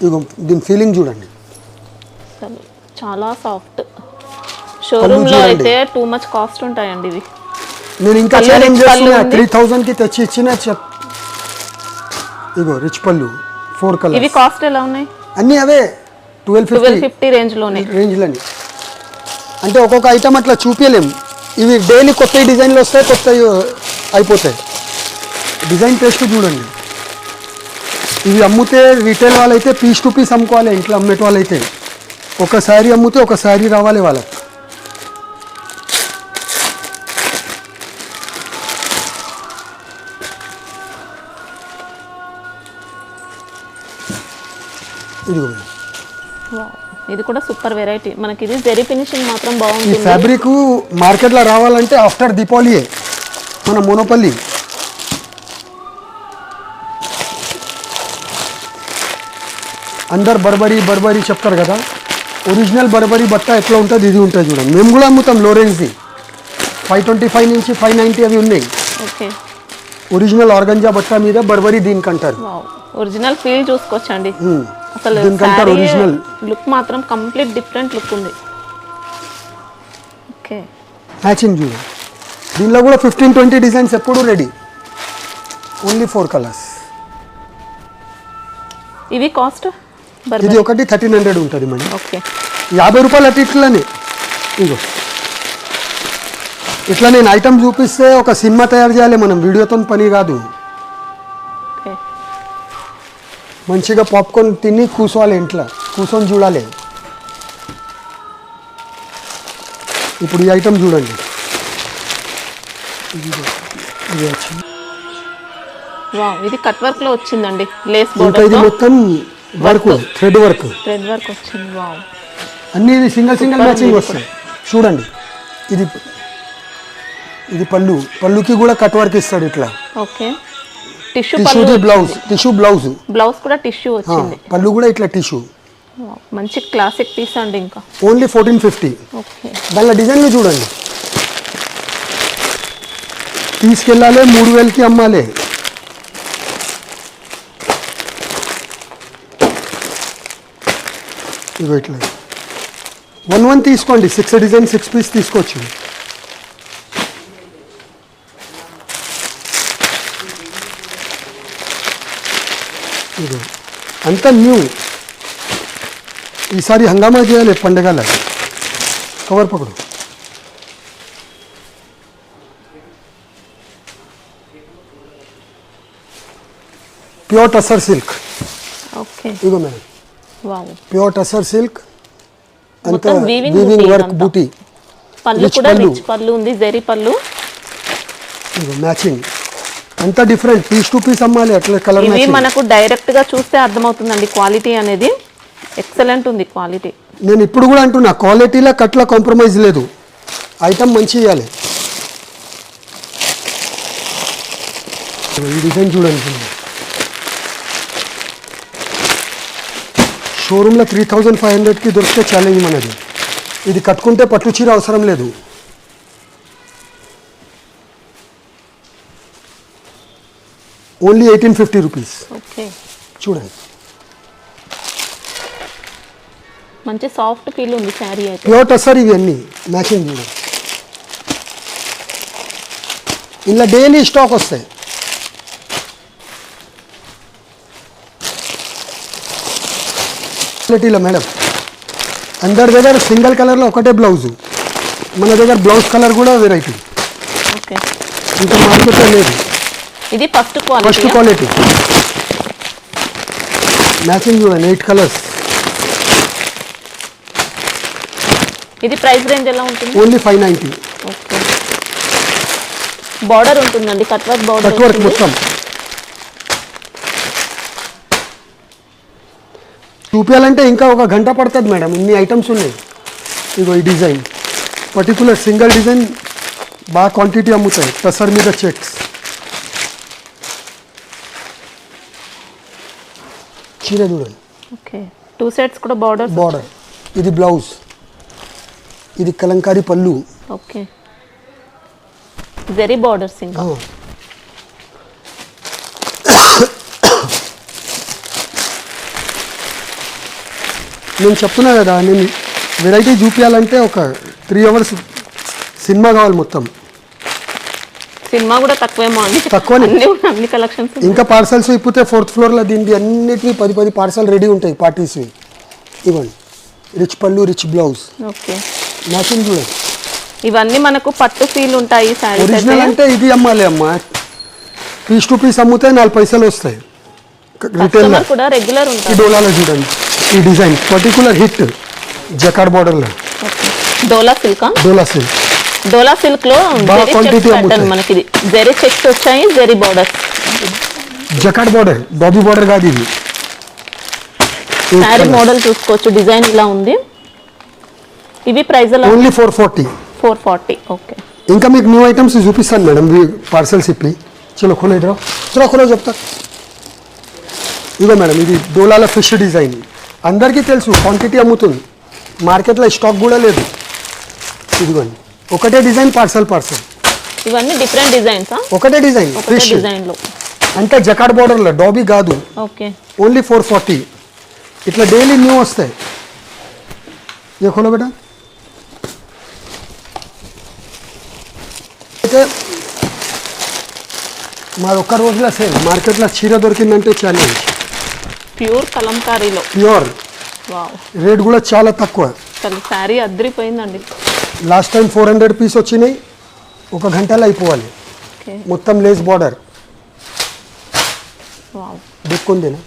ఇగో దీని ఫీలింగ్ చూడండి, అసలు చాలా సాఫ్ట్. షోరూమ్ లో అయితే టూ మచ్ కాస్ట్ ఉంటాయండి ఇవి. నేను ఇంకా ఛాలెంజ్ చేస్తున్నా, 3000కి తెచ్చి ఇచ్చిన ఇగో రిచ్ పళ్ళు 4 కలర్స్. ఇవి కాస్ట్ ఎలా ఉన్నాయి? అన్నీ అవే 1250 రేంజ్ లోనే. రేంజ్లని అంటే ఒక్కొక్క ఐటమ్ అట్లా చూపించలేము. ఇవి డైలీ కొత్త డిజైన్లు వస్తాయి, కొత్త అయిపోతాయి. డిజైన్ టేస్ట్ చూడండి. ఇవి అమ్ముతే రీటైల్ వాళ్ళైతే పీస్ టు పీస్ అమ్ముకోవాలి. ఇంట్లో అమ్మేట వాళ్ళైతే ఒక శారీ అమ్ముతే ఒక శారీ రావాలి వాళ్ళకి. ఇది కూడా సూపర్ వెరైటీ. మనకి ఇది జెరీ ఫినిషింగ్ మాత్రం ఈ బాగుంది. ఫ్యాబ్రిక్ మార్కెట్లో రావాలంటే ఆఫ్టర్ దీపావళియే మన మోనోపల్లి. అందరు బర్బరీ చెప్తారు కదా, ఒరిజినల్ బర్బరీ బట్ట ఎట్లా ఉంటుంది ఇది ఉంటుంది చూడండి. మేము కూడా అమ్ముతాం లో రేంజ్ది. 525 నుంచి 590 అవి ఉన్నాయి. ఓకే, ఒరిజినల్ ఆర్గంజా బట్ట మీద బర్బరీ దీనికి అంటారు. ఒరిజినల్ ఫీల్ చూసుకోవచ్చండి. అసలు దీనికంతా ఒరిజినల్ లుక్ మాత్రం కంప్లీట్ డిఫరెంట్ లుక్ ఉంది. ఓకే, మ్యాచింగ్ చూడు. దీనిలో కూడా 15-20 డిజైన్స్ ఎప్పుడు రెడీ. Only 4 colours. ఇవి కాస్ట్ ఇది ఒకటి 1300 ఉంటుంది మేడం. ఓకే, 50 రూపాయలు అటు ఇట్లనే. ఇగో ఇట్లా నేను ఐటమ్ చూపిస్తే ఒక సినిమా తయారు చేయాలి మనం, వీడియోతో పని కాదు. ఓకే. మంచిగా పాప్కార్న్ తిని కూర్చోవాలి, ఇంట్లో కూర్చొని చూడాలి. ఇప్పుడు ఈ ఐటమ్ చూడండి. ఇది వచ్చింది. వావ్, ఇది కట్ వర్క్ లో వచ్చిందండి. లేస్ ఇంకా బోర్డర్ ఇది మొత్తం work, thread work thread work వచ్చింది. వావ్, అన్ని ఇది సింగిల్ మ్యాచింగ్ వస్తాయి. చూడండి, ఇది ఇది పళ్ళుకి కూడా కట్ వర్క్ ఇస్తాడు ఇట్లా. ఓకే. టిష్యూ టిష్యూది బ్లౌజ్, టిష్యూ బ్లౌజ్, బ్లౌజ్ కూడా టిష్యూ వచ్చింది. పళ్ళు కూడా ఇట్లా టిష్యూ. వావ్, మంచి క్లాసిక్ పీస్ అండి. ఇంకా ఓన్లీ 1450. ఓకే, దానిలో డిజైన్లు చూడండి. తీసుకెళ్ళాలి, 3000కి అమ్మాలి. ఇగో ఇట్లా 1 తీసుకోండి. 6 డిజైన్ 6 పీస్ తీసుకోవచ్చు. ఇదో అంతా న్యూ. ఈసారి హంగామా చేయాలి పండగల. కవర్ పకడు. Pure tussar silk. ఓకే. ఇగో madam, wow, pure tussar silk, అంతా మొత్తం weaving వీవింగ్ booty వర్క్ ఇదంతా. బూటీ. పళ్ళు Rich కూడా పళ్ళు. రిచ్ పళ్ళు ఉంది, జెరీ పళ్ళు. ఇగో మ్యాచింగ్ అంతా డిఫరెంట్. పీస్ టు పీస్ అమ్మాలి, అట్లా కలర్ ఇవి మ్యాచింగ్. మనకు డైరెక్ట్ గా చూస్తే అర్థమవుతుందండి క్వాలిటీ అనేది. ఎక్సలెంట్ ఉంది క్వాలిటీ. నేను ఇప్పుడు కూడా అంటున్నా, క్వాలిటీలో కట్ల కాంప్రమైజ్ లేదు. ఐటమ్ మంచి ఇవ్వాలి. ఈ డిజైన్ చూడండి. షోరూంలో 3500కి దొరికితే ఛాలెంజ్ మనది. ఇది కట్టుకుంటే పట్టు చీర అవసరం లేదు. Only 1850 rupees. ఓకే, చూడండి, మంచి సాఫ్ట్ ఫీల్ ఉంది శారీ అయితే. ప్యూర్ టసర్ ఇవన్నీ మ్యాచింగ్ చూడండి. ఇలా డైలీ స్టాక్ వస్తాయి. క్వాలిటీలో మేడం అందరి దగ్గర సింగిల్ కలర్లో ఒకటే బ్లౌజు, మన దగ్గర బ్లౌజ్ కలర్ కూడా వెరైటీ. ఓకే, ఇంకా మార్కెట్లో లేదు. ఇది first first quality. Quality matching చూడండి. 8 కలర్స్. ఇది ప్రైస్ రేంజ్ ఎలా ఉంటుంది? ఓన్లీ 590. ఓకే, బార్డర్ ఉంటుందండి, cut work border. Cut work మొత్తం. చూపించాలంటే ఇంకా ఒక గంట పడుతుంది మేడం, ఇన్ని ఐటమ్స్ ఉన్నాయి. ఇగో ఈ డిజైన్ పర్టికులర్ సింగిల్ డిజైన్ బాగా క్వాంటిటీ అమ్ముతాయి. టసర్ మీద చెక్స్. చీర చూడండి. ఓకే, 2 సెట్స్ కూడా బార్డర్. బార్డర్, ఇది బ్లౌజ్, ఇది కలంకారీ పళ్ళు. ఓకే, జెరీ బార్డర్స్ ఇంకా. నేను చెప్తున్నా కదా, నేను వెరైటీ చూపించాలంటే ఒక 3 అవర్స్ సినిమా కావాలి మొత్తం. సినిమా కూడా తక్కువేమో అండి. తక్కువనే. అన్ని కలెక్షన్స్. ఇంకా పార్సల్స్ ఇప్పితే 4th ఫ్లోర్లో దీనికి అన్నిటికీ 10 పార్సల్ రెడీ ఉంటాయి పార్టీస్వి. ఇవ్వండి, రిచ్ పళ్ళు, రిచ్ బ్లౌజ్. ఓకే, మ్యాచింగ్ చూడండి. ఇవన్నీ మనకు పట్టు ఫీల్ ఉంటాయి శారీస్ ఒరిజినల్ అయితే. అంటే ఇది అమ్మాలి అమ్మ. పీస్ టు పీస్ అమ్ముతే 4 పైసలు వస్తాయి రిటైల్లో. కస్టమర్ కూడా రెగ్యులర్ ఈ ఉంటారు. డోలాలో చూడండి, ఈ డిజైన్ పర్టికులర్ హిట్ జకార్డ్ బార్డర్లో. Okay, dola silk. Dola silk dola silk లో బాగా జెరీ quantity చెక్స్ ప్యాటర్న్ అమ్ముతాయి. మనకి. ఇది జెరీ చెక్స్ వచ్చాయి, జెరీ బార్డర్స్. జకార్డ్ బార్డర్, బాబీ బార్డర్ కాదు ఇది. శారీ మోడల్ చూసుకోవచ్చు, డిజైన్ ఇలా ఉంది. ఇవి ప్రైస్ ఎలా? ఓన్లీ 440. 440. ఓకే, ఇంకా మీకు న్యూ ఐటమ్స్ చూపిస్తాను మేడం, పార్సల్స్ ఇప్పి. చలో ఖోలో ఇద్దరు, చలో ఖోలో చెప్తా. ఇదో మేడం, ఇది డోలాల ఫిష్ డిజైన్. అందరికీ తెలుసు, క్వాంటిటీ అమ్ముతుంది, మార్కెట్లో స్టాక్ కూడా లేదు. ఇదిగోండి, ఒకటే డిజైన్, పార్సల్. ఇవన్నీ డిఫరెంట్ డిజైన్స్. ఒకటే డిజైన్, ఒకటే ఫిష్ డిజైన్ లో. అంటే జకార్డ్ బార్డర్లో, డాబీ కాదు. Okay, only 440. ఇట్లా డైలీ న్యూ వస్తాయి. ये खोलो बेटा. అయితే మా ఒక్క రోజులో సేల్ మార్కెట్లో చీర దొరికిందంటే ఛాలెంజ్. ప్యూర్ కలంకారీలో ప్యూర్ వావ్, రేట్ కూడా చాలా తక్కువ. అసలు శారీ అద్దరిపోయిందండి. లాస్ట్ టైం 400 పీస్ వచ్చినాయి, ఒక గంటలో అయిపోవాలి. ఓకే మొత్తం లేస్ బార్డర్ వావ్, దిక్కుందేనా,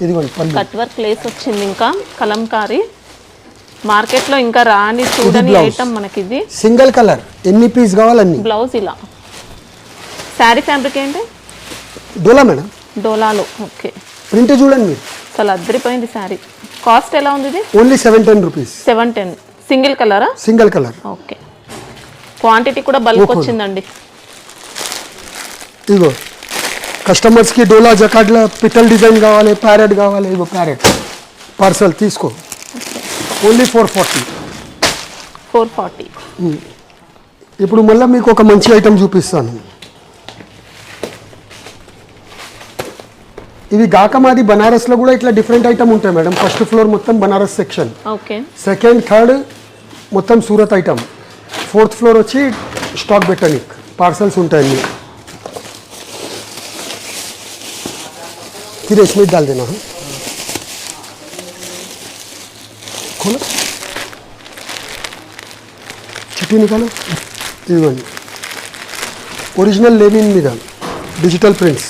ఇదిగోండి పళ్ళు. కట్ వర్క్ లేస్ వచ్చింది. ఇంకా కలంకారీ మార్కెట్లో ఇంకా రాని చూడని blouse. ఐటమ్ మనకి ఇది. సింగిల్ కలర్, ఎన్ని పీస్ కావాలన్నీ. బ్లౌజ్ ఇలా. శారీ ఫ్యాబ్రిక్ ఏంటి? డోలా మేడం, డోలాలో. ఓకే, ప్రింట్ చూడండి మీరు. అసలు అద్దరిపోయింది శారీ. కాస్ట్ ఎలా ఉంది ఇది? Only 710 rupees. 710. సింగిల్ కలరా? Single colour. ఓకే, క్వాంటిటీ కూడా బల్క్ వచ్చిందండి. ఇగో కస్టమర్స్కి డోలా జకాడ్ల పిట్టల్ డిజైన్ కావాలి, ప్యారెట్ కావాలి. ఇగో ప్యారెట్ పార్సల్ తీసుకో, ఓన్లీ 440. 440. ఇప్పుడు మళ్ళీ మీకు ఒక మంచి ఐటమ్ చూపిస్తాను. ఇవి గాక మాది బనారస్లో కూడా ఇట్లా డిఫరెంట్ ఐటమ్ ఉంటాయి మేడం. ఫస్ట్ ఫ్లోర్ మొత్తం Banaras section, okay, second third మొత్తం సూరత్ ఐటమ్, ఫోర్త్ ఫ్లోర్ వచ్చి స్టాక్ బెటనిక్ పార్సల్స్ ఉంటాయి అన్ని. फिर इसमें डाल देना है. खोलो, चिट्ठी निकालो. इवन ओरिजिनल लेनिन మీద डिजिटल प्रिंट्स.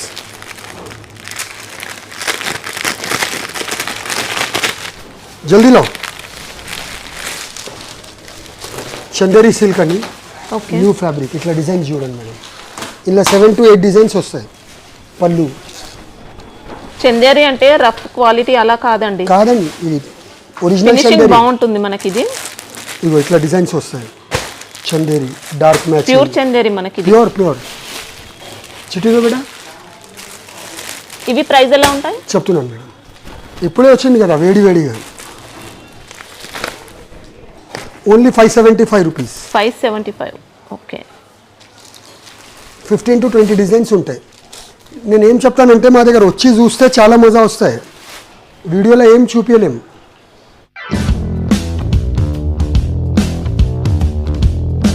जल्दी लाओ. చందేరి సిల్క్ అని ఓకే. New fabric. ఇట్లా డిజైన్స్ చూడండి మేడం, ఇలా 7 to 8 డిజైన్స్ వస్తాయి. పళ్ళు చందేరి అంటే రఫ్ క్వాలిటీ అలా కాదండి, కాదండి, ఇది ఒరిజినల్ ఫినిషింగ్ చందేరి. బాగుంటుంది మనకి ఇది. ఇగో ఇట్లా డిజైన్స్ వస్తాయి. Chanderi dark match, pure Chanderi మనకి ఇది. Pure pure. చిట్టిలో బేటా ఇవి ప్రైస్ ఎలా ఉంటాయి? చెప్తున్నాను మేడం, ఇప్పుడే వచ్చింది కదా వేడి వేడిగా. Only 575 rupees. 575. Okay, 15 to 20 designs ఉంటాయి. నేను ఏం చెప్తానంటే మా దగ్గర వచ్చి చూస్తే చాలా మజా వస్తాయి, వీడియోలో ఏం చూపించలేము.